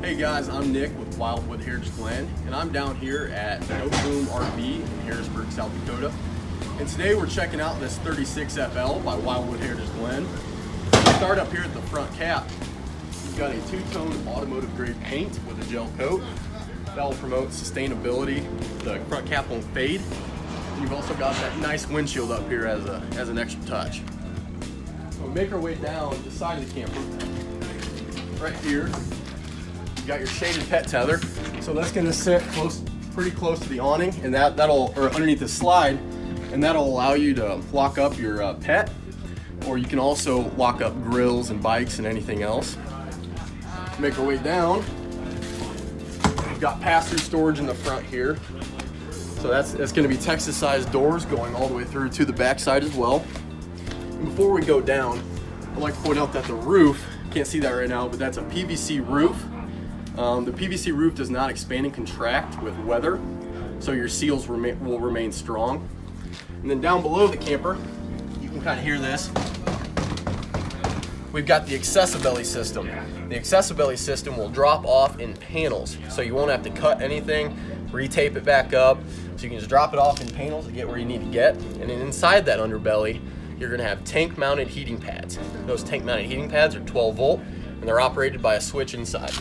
Hey guys, I'm Nick with Wildwood Heritage Glen, and I'm down here at Noteboom RV in Harrisburg, South Dakota. And today we're checking out this 36FL by Wildwood Heritage Glen. We start up here at the front cap. You've got a two-tone automotive grade paint with a gel coat. That will promote sustainability. The front cap won't fade. And you've also got that nice windshield up here as an extra touch. We'll make our way down the side of the camper. Right here, you got your shaded Pet Tether. So that's going to sit pretty close to the awning, and or underneath the slide, and that'll allow you to lock up your pet, or you can also lock up grills and bikes and anything else. Make our way down. We've got pass-through storage in the front here. So that's going to be Texas-sized doors going all the way through to the back side as well. And before we go down, I'd like to point out that the roof, can't see that right now, but that's a PVC roof. The PVC roof does not expand and contract with weather, so your seals will remain strong. And then down below the camper, you can kind of hear this. We've got the accessibility system. The accessibility system will drop off in panels, so you won't have to cut anything, retape it back up. So you can just drop it off in panels to get where you need to get. And then inside that underbelly, you're going to have tank-mounted heating pads. Those tank-mounted heating pads are 12 volt, and they're operated by a switch inside.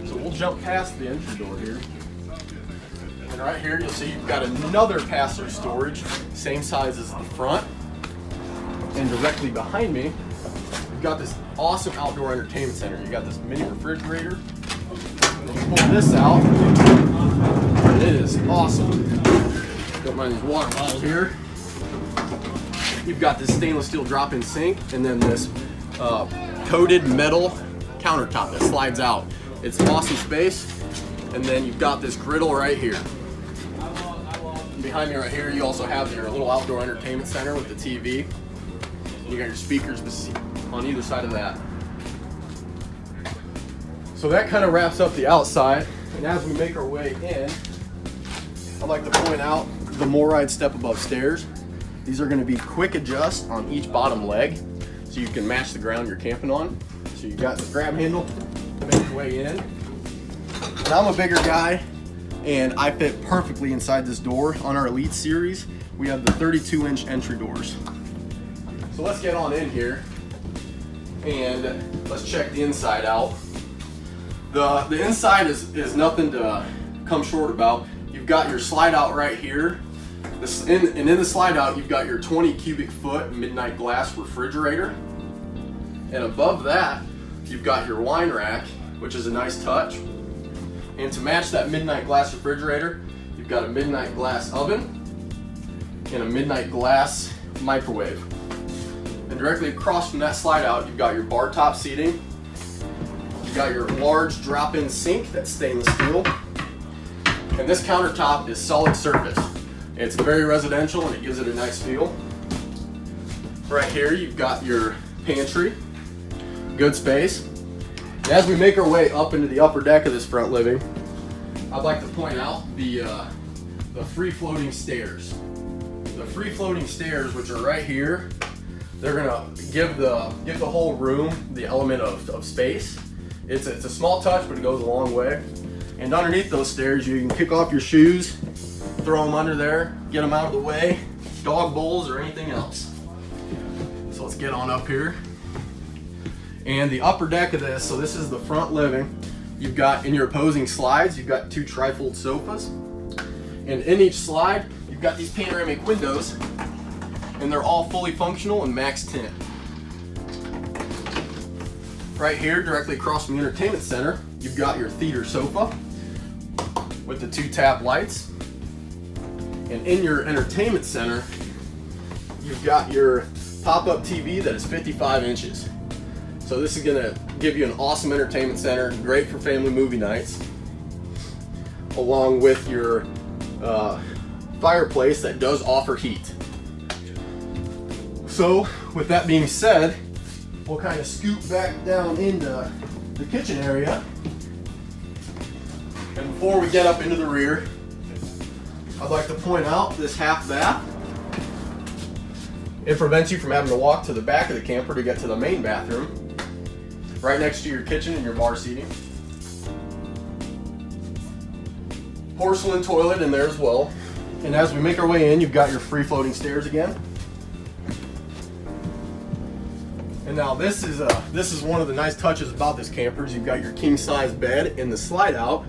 So we'll jump past the entry door here. And right here, you'll see you've got another pass-through storage, same size as the front. And directly behind me, you've got this awesome outdoor entertainment center. You got this mini refrigerator. And then you pull this out, and it is awesome. Don't mind these water bottles here. You've got this stainless steel drop-in sink, and then this coated metal countertop that slides out. It's awesome space. And then you've got this griddle right here. And behind me right here, you also have your little outdoor entertainment center with the TV. You got your speakers on either side of that. So that kind of wraps up the outside. And as we make our way in, I'd like to point out the MORryde step above stairs. These are going to be quick adjust on each bottom leg, so you can match the ground you're camping on. So you got the grab handle to make your way in. And I'm a bigger guy, and I fit perfectly inside this door. On our Elite series, we have the 32-inch entry doors. So let's get on in here, and let's check the inside out. The inside is nothing to come short about. You've got your slide out right here. And in the slide out, you've got your 20 cubic foot midnight glass refrigerator. And above that, you've got your wine rack, which is a nice touch. And to match that midnight glass refrigerator, you've got a midnight glass oven and a midnight glass microwave. And directly across from that slide out, you've got your bar top seating. You've got your large drop-in sink that's stainless steel. And this countertop is solid surface. It's very residential, and it gives it a nice feel. Right here, you've got your pantry, good space. And as we make our way up into the upper deck of this FrontLiving, I'd like to point out the free-floating stairs. The free-floating stairs, which are right here, they're gonna give the whole room the element of space. It's a small touch, but it goes a long way. And underneath those stairs, you can kick off your shoes, throw them under there, get them out of the way, dog bowls or anything else. So let's get on up here. And the upper deck of this, so this is the FrontLiving. You've got, in your opposing slides, you've got two trifold sofas. And in each slide, you've got these panoramic windows, and they're all fully functional and max tint. Right here, directly across from the entertainment center, you've got your theater sofa with the two tap lights. And in your entertainment center, you've got your pop-up TV that is 55 inches. So this is gonna give you an awesome entertainment center, great for family movie nights, along with your fireplace that does offer heat. So with that being said, we'll kind of scoot back down into the kitchen area. And before we get up into the rear, I'd like to point out this half bath. It prevents you from having to walk to the back of the camper to get to the main bathroom, right next to your kitchen and your bar seating. porcelain toilet in there as well. And as we make our way in, you've got your free floating stairs again. And now this is one of the nice touches about this camper is you've got your king size bed in the slide out.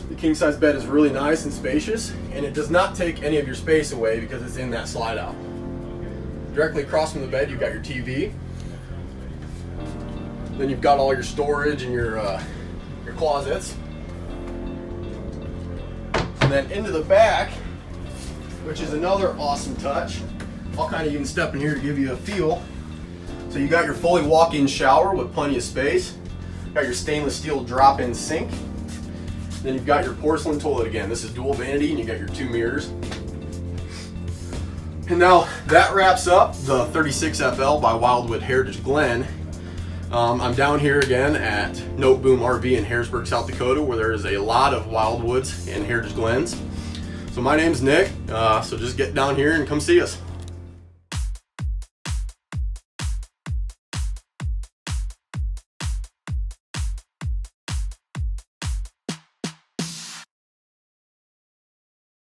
The king size bed is really nice and spacious, and it does not take any of your space away because it's in that slide out. Directly across from the bed, you've got your TV. Then you've got all your storage and your closets. And then into the back, which is another awesome touch. I'll kind of even step in here to give you a feel. So you got your fully walk-in shower with plenty of space. Got your stainless steel drop-in sink. Then you've got your porcelain toilet again. This is dual vanity, and you got your 2 mirrors. And now that wraps up the 36FL by Wildwood Heritage Glen. I'm down here again at Noteboom RV in Harrisburg, South Dakota, where there is a lot of Wildwoods and Heritage Glens. So my name's Nick, so just get down here and come see us.